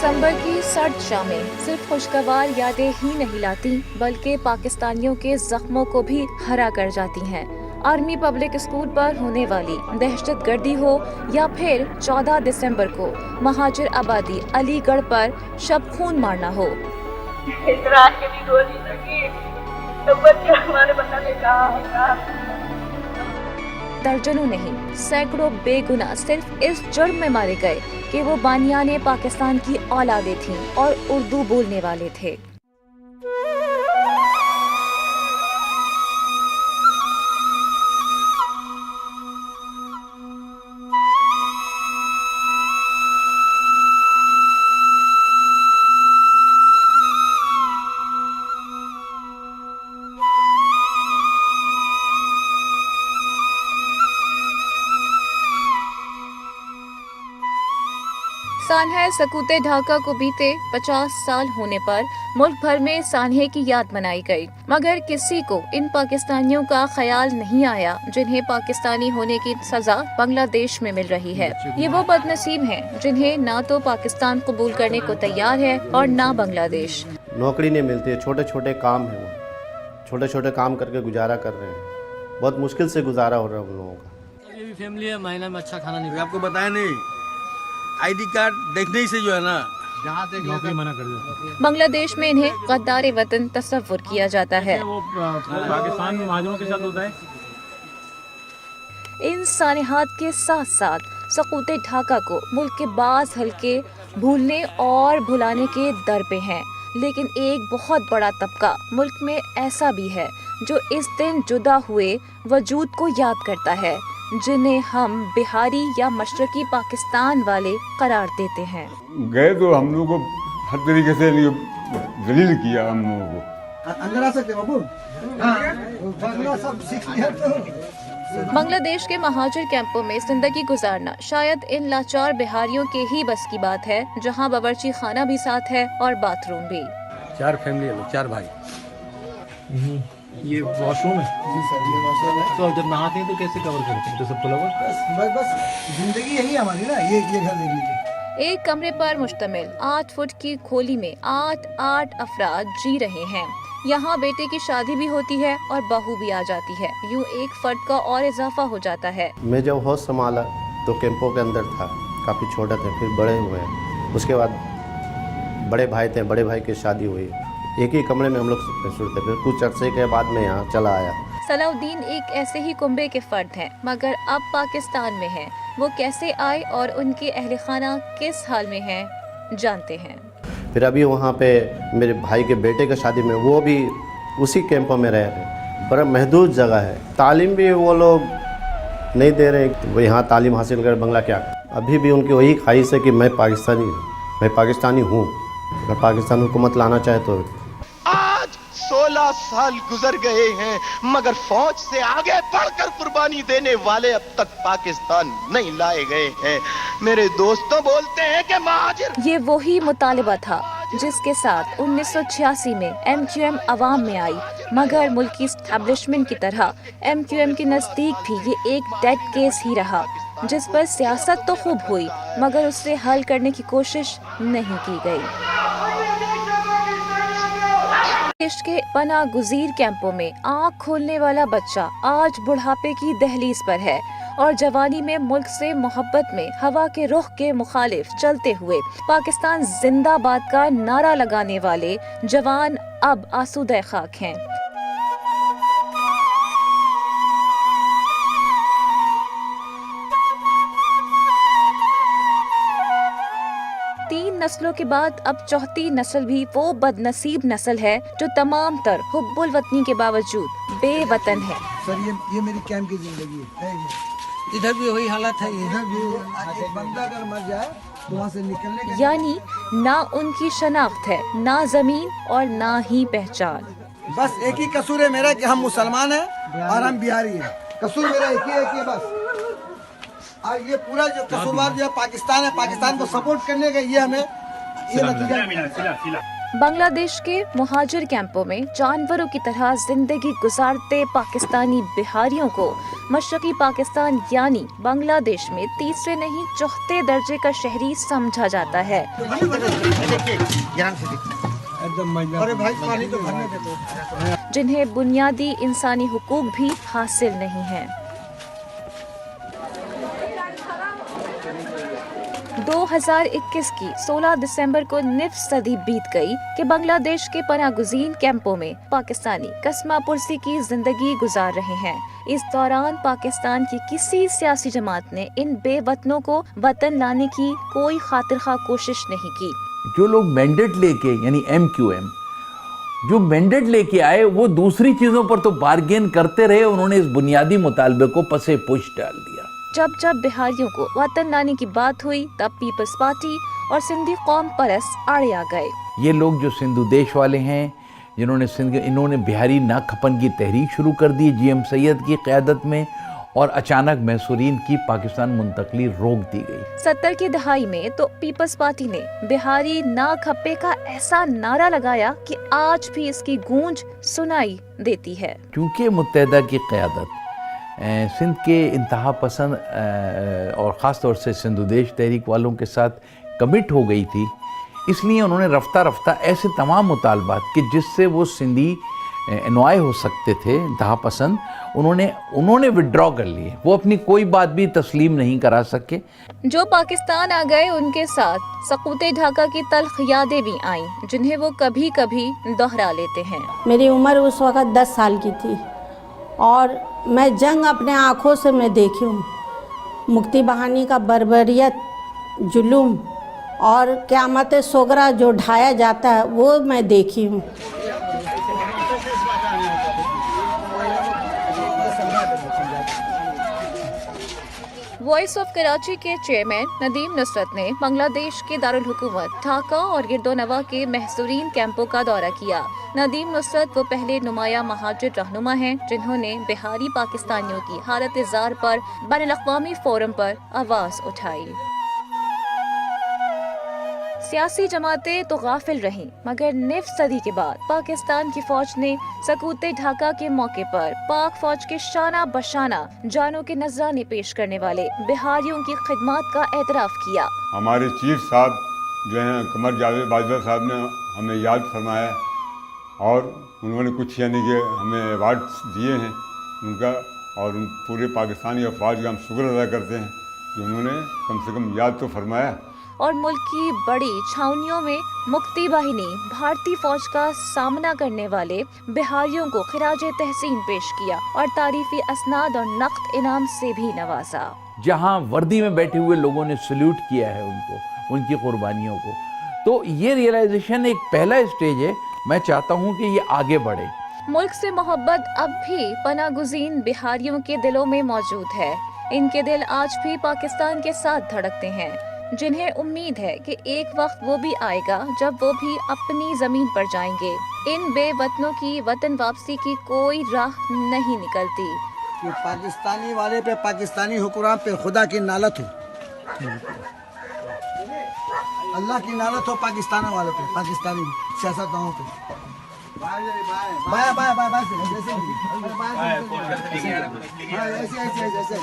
दिसंबर की सर्द शामें सिर्फ खुशगवार यादें ही नहीं लाती बल्कि पाकिस्तानियों के जख्मों को भी हरा कर जाती हैं। आर्मी पब्लिक स्कूल पर होने वाली दहशतगर्दी हो या फिर 14 दिसंबर को महाजिर आबादी अलीगढ़ पर शब खून मारना हो। इस रात के भी रो नहीं सकी तो बच्चे हमारे बताने कहा दर्जनों नहीं सैकड़ों बेगुनाह सिर्फ इस जुर्म में मारे गए कि वो बानियाने पाकिस्तान की औलादें थीं और उर्दू बोलने वाले थे। सानहे सकूते ढाका को बीते 50 साल होने पर मुल्क भर में सानहे की याद मनाई गई, मगर किसी को इन पाकिस्तानियों का ख्याल नहीं आया जिन्हें पाकिस्तानी होने की सजा बांग्लादेश में मिल रही है। ये वो बदनसीब हैं जिन्हें ना तो पाकिस्तान कबूल करने को तैयार है और ना बांग्लादेश। नौकरी नहीं मिलती है, छोटे छोटे काम है, वो छोटे छोटे काम करके गुजारा कर रहे हैं। बहुत मुश्किल से गुजारा हो रहा है उन लोगों का। ये भी फैमिली है, महीना में अच्छा खाना नहीं। आपको बताया नहीं, आईडी कार्ड देखने ही से जो है ना नौकरी मना कर दिया। बांग्लादेश में इन्हें गद्दार वतन तस्वुर किया जाता है। वो पाकिस्तान में महाजरों के साथ होता है। इन सानहात के साथ साथ सकूते ढाका को मुल्क के बाज़ हल्के भूलने और भुलाने के दर पे हैं, लेकिन एक बहुत बड़ा तबका मुल्क में ऐसा भी है जो इस दिन जुदा हुए वजूद को याद करता है, जिन्हें हम बिहारी या मशरकी पाकिस्तान वाले करार देते हैं। गए तो हम लोगों को हर तरीके से जलील किया हम लोगों को। अंदर आ सकते बाबू, हाँ, सब सीख लिया तो। बांग्लादेश के महाजिर कैंपों में जिंदगी गुजारना शायद इन लाचार बिहारियों के ही बस की बात है, जहां बावर्ची खाना भी साथ है और बाथरूम भी। 4 फैमिली है, 4 भाई। ये वॉशरूम है जी सर, ये वॉशरूम है। तो जब नहाते हैं तो कैसे कवर करते हैं? तो सब खुला हुआ बस जिंदगी यही हमारी ना, ये घर देख लीजिए। एक कमरे पर मुश्तमिल 8 फुट की खोली में 8 अफराद जी रहे हैं। यहाँ बेटे की शादी भी होती है और बहू भी आ जाती है। यूँ एक फर्द का और इजाफा हो जाता है। मैं जब होश संभाला तो कैंपों के अंदर था, काफ़ी छोटा था, फिर बड़े हुए हैं। उसके बाद बड़े भाई थे, बड़े भाई की शादी हुई, एक ही कमरे में हम लोग सोते। फिर कुछ अरसे के बाद मैं यहाँ चला आया। सलाउद्दीन एक ऐसे ही कुंबे के फर्द हैं, मगर अब पाकिस्तान में हैं। वो कैसे आए और उनके अहले खाना किस हाल में हैं, जानते हैं। फिर अभी वहाँ पे मेरे भाई के बेटे की शादी में वो भी उसी कैंपों में रह रहे। बड़ा महदूद जगह है, तालीम भी वो लोग नहीं दे रहे। वो यहाँ तालीम हासिल कर बंगला क्या, अभी भी उनकी वही ख्वाहिश है कि मैं पाकिस्तानी हूँ। अगर पाकिस्तान हुकूमत लाना चाहे तो। आज 16 साल गुजर गए हैं, मगर फौज से आगे बढ़कर कुर्बानी देने वाले अब तक पाकिस्तान नहीं लाए गए हैं। मेरे दोस्तों बोलते हैं कि महाजिर। ये वही मुतालिबा था जिसके साथ 1986 में MQM अवाम में आई, मगर मुल्की एस्टैब्लिशमेंट की तरह MQM के नज़दीक भी ये एक डेड केस ही रहा, जिस पर सियासत तो खूब हुई मगर उससे हल करने की कोशिश नहीं की गई। देश के पना गुजीर कैंपों में आँख खोलने वाला बच्चा आज बुढ़ापे की दहलीज पर है और जवानी में मुल्क से मोहब्बत में हवा के रुख के मुखालिफ चलते हुए पाकिस्तान जिंदाबाद का नारा लगाने वाले जवान अब आसूदा खाक हैं। नस्लों के बाद अब चौथी नस्ल भी वो बदनसीब नस्ल है जो तमाम तर हुब्बुल वतनी के बावजूद बेवतन है। सर ये मेरी कैंप की जिंदगी है। इधर भी वही हालत है, इधर भी एक बंदा अगर मर जाए तो वहाँ से निकलने का यानी ना उनकी शनाख्त है, ना जमीन और ना ही पहचान। बस एक ही कसूर है मेरा कि हम मुसलमान हैं और हम बिहारी हैं। कसूर मेरा एक ही है बस। और ये पूरा जो कसूरवार जो पाकिस्तान है, पाकिस्तान को सपोर्ट करने का ये हमें ये नतीजा। بنگلہ دیش کے مہاجر کیمپوں میں جانوروں کی طرح زندگی گزارتے پاکستانی بہاریوں کو مشرقی پاکستان یعنی بنگلہ دیش میں تیسرے نہیں چوتھے درجے کا شہری سمجھا جاتا ہے، جنہیں بنیادی انسانی حقوق بھی حاصل نہیں ہیں۔ 2021 کی 16 دسمبر کو نصف صدی بیت گئی کہ بنگلہ دیش کے پناہ گزین کیمپوں میں پاکستانی کسمہ پرسی کی زندگی گزار رہے ہیں۔ اس دوران پاکستان کی کسی سیاسی جماعت نے ان بے وطنوں کو وطن لانے کی کوئی خاطر خواہ کوشش نہیں کی۔ جو لوگ مینڈیٹ لے کے یعنی MQM جو مینڈیٹ لے کے آئے وہ دوسری چیزوں پر تو بارگین کرتے رہے، انہوں نے اس بنیادی مطالبے کو پسے پش ڈال دیا۔ جب بہاریوں کو وطن لانے کی بات ہوئی تب پیپلز پارٹی اور سندھی قوم پرست آڑے آ گئے۔ یہ لوگ جو سندھو دیش والے ہیں، انہوں نے بہاری نا کھپن کی تحریک شروع کر دی GM سید کی قیادت میں، اور اچانک محصورین کی پاکستان منتقلی روک دی گئی۔ 70 کی دہائی میں تو پیپلز پارٹی نے بہاری نا کھپے کا ایسا نعرہ لگایا کہ آج بھی اس کی گونج سنائی دیتی ہے۔ چونکہ متحدہ کی قیادت سندھ کے انتہا پسند اور خاص طور سے سندھو دیش تحریک والوں کے ساتھ کمٹ ہو گئی تھی، اس لیے انہوں نے رفتہ رفتہ ایسے تمام مطالبات کہ جس سے وہ سندھی انوائے ہو سکتے تھے انتہا پسند، انہوں نے وڈرا کر لیے۔ وہ اپنی کوئی بات بھی تسلیم نہیں کرا سکے۔ جو پاکستان آ گئے ان کے ساتھ سقوط ڈھاکہ کی تلخ یادیں بھی آئیں، جنہیں وہ کبھی کبھی دوہرا لیتے ہیں۔ میری عمر اس وقت 10 سال کی تھی اور میں جنگ اپنے آنکھوں سے میں دیکھی ہوں، مکتی بہانی کا بربریت، ظلم اور قیامت صغریٰ جو ڈھایا جاتا ہے وہ میں دیکھی ہوں۔ وائس آف کراچی کے چیئرمین ندیم نصرت نے بنگلہ دیش کے دارالحکومت ڈھاکہ اور گرد و نواح کے محصورین کیمپوں کا دورہ کیا۔ ندیم نصرت وہ پہلے نمایاں مہاجر رہنما ہیں جنہوں نے بہاری پاکستانیوں کی حالت زار پر بین الاقوامی فورم پر آواز اٹھائی۔ سیاسی جماعتیں تو غافل رہیں، مگر نصف صدی کے بعد پاکستان کی فوج نے سقوط ڈھاکہ کے موقع پر پاک فوج کے شانہ بشانہ جانوں کے نذرانے پیش کرنے والے بہاریوں کی خدمات کا اعتراف کیا۔ ہمارے چیف صاحب جو ہیں قمر جاوید باجوہ صاحب نے ہمیں یاد فرمایا اور انہوں نے کچھ یعنی کہ ہمیں ایوارڈز دیے ہیں ان کا، اور ان پورے پاکستانی افواج کا ہم شکر ادا کرتے ہیں کہ انہوں نے کم سے کم یاد تو فرمایا۔ اور ملک کی بڑی چھاؤنیوں میں مکتی باہنی بھارتی فوج کا سامنا کرنے والے بہاریوں کو خراج تحسین پیش کیا اور تعریفی اسناد اور نقد انعام سے بھی نوازا۔ جہاں وردی میں بیٹھے ہوئے لوگوں نے سلیوٹ کیا ہے ان کو، ان کی قربانیوں کو، تو یہ ریئلائزیشن ایک پہلا اسٹیج ہے۔ میں چاہتا ہوں کہ یہ آگے بڑھے۔ ملک سے محبت اب بھی پناہ گزین بہاریوں کے دلوں میں موجود ہے۔ ان کے دل آج بھی پاکستان کے ساتھ دھڑکتے ہیں، جنہیں امید ہے کہ ایک وقت وہ بھی آئے گا جب وہ بھی اپنی زمین پر جائیں گے۔ ان بے وطنوں کی وطن واپسی کی کوئی راہ نہیں نکلتی۔ کہ پاکستانی والے پہ، پاکستانی حکمران پہ خدا کی نالت ہو، اللہ کی نالت ہو پاکستان والے پہ، پاکستانی سیاستدانوں پہ۔ ایسے